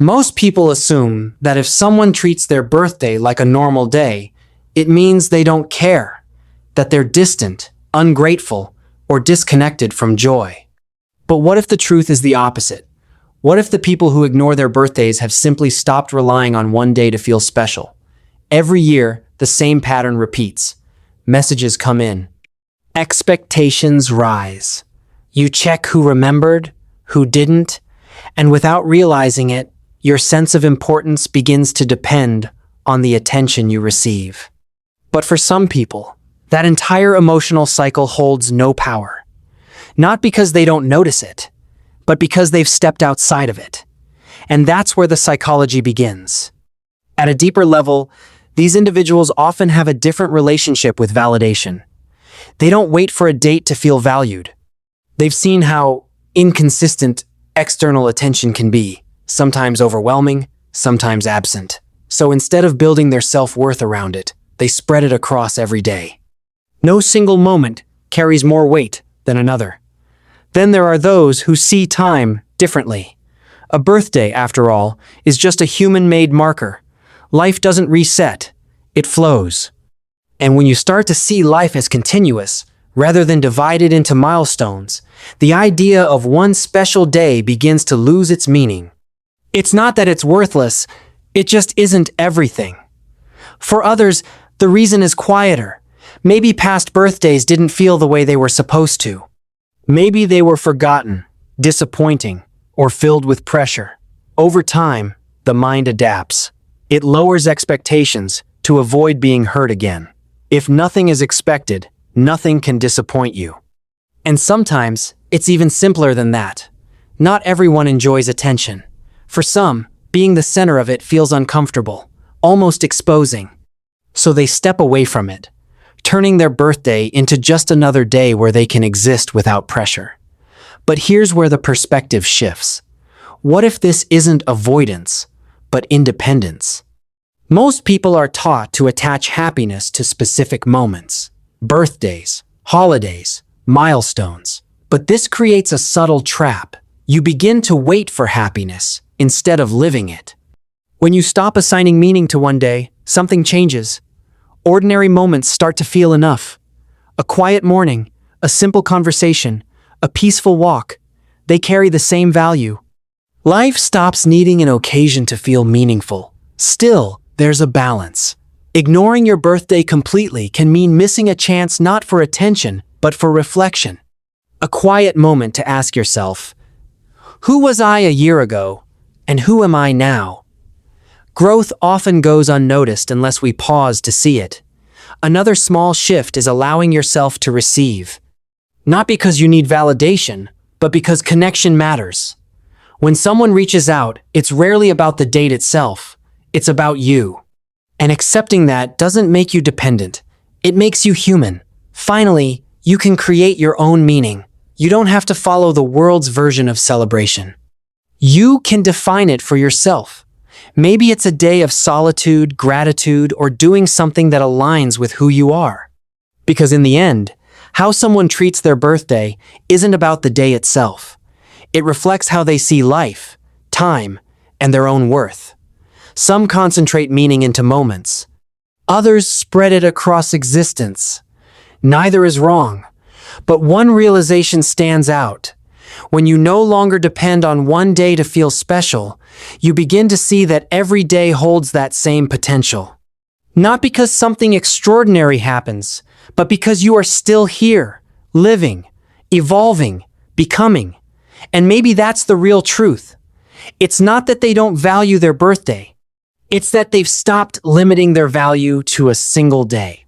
Most people assume that if someone treats their birthday like a normal day, it means they don't care, that they're distant, ungrateful, or disconnected from joy. But what if the truth is the opposite? What if the people who ignore their birthdays have simply stopped relying on one day to feel special? Every year, the same pattern repeats. Messages come in. Expectations rise. You check who remembered, who didn't, and without realizing it, your sense of importance begins to depend on the attention you receive. But for some people, that entire emotional cycle holds no power. Not because they don't notice it, but because they've stepped outside of it. And that's where the psychology begins. At a deeper level, these individuals often have a different relationship with validation. They don't wait for a date to feel valued. They've seen how inconsistent external attention can be, sometimes overwhelming, sometimes absent. So instead of building their self-worth around it, they spread it across every day. No single moment carries more weight than another. Then there are those who see time differently. A birthday, after all, is just a human-made marker. Life doesn't reset, it flows. And when you start to see life as continuous, rather than divided into milestones, the idea of one special day begins to lose its meaning. It's not that it's worthless, it just isn't everything. For others, the reason is quieter. Maybe past birthdays didn't feel the way they were supposed to. Maybe they were forgotten, disappointing, or filled with pressure. Over time, the mind adapts. It lowers expectations to avoid being hurt again. If nothing is expected, nothing can disappoint you. And sometimes, it's even simpler than that. Not everyone enjoys attention. For some, being the center of it feels uncomfortable, almost exposing. So they step away from it, turning their birthday into just another day where they can exist without pressure. But here's where the perspective shifts. What if this isn't avoidance, but independence? Most people are taught to attach happiness to specific moments, birthdays, holidays, milestones. But this creates a subtle trap. You begin to wait for happiness instead of living it. When you stop assigning meaning to one day, something changes. Ordinary moments start to feel enough. A quiet morning, a simple conversation, a peaceful walk, they carry the same value. Life stops needing an occasion to feel meaningful. Still, there's a balance. Ignoring your birthday completely can mean missing a chance not for attention, but for reflection. A quiet moment to ask yourself, who was I a year ago, and who am I now? Growth often goes unnoticed unless we pause to see it. Another small shift is allowing yourself to receive. Not because you need validation, but because connection matters. When someone reaches out, it's rarely about the date itself. It's about you. And accepting that doesn't make you dependent. It makes you human. Finally, you can create your own meaning. You don't have to follow the world's version of celebration. You can define it for yourself. Maybe it's a day of solitude, gratitude, or doing something that aligns with who you are. Because in the end, how someone treats their birthday isn't about the day itself. It reflects how they see life, time, and their own worth. Some concentrate meaning into moments. Others spread it across existence. Neither is wrong, but one realization stands out. When you no longer depend on one day to feel special, you begin to see that every day holds that same potential. Not because something extraordinary happens, but because you are still here, living, evolving, becoming. And maybe that's the real truth. It's not that they don't value their birthday. It's that they've stopped limiting their value to a single day.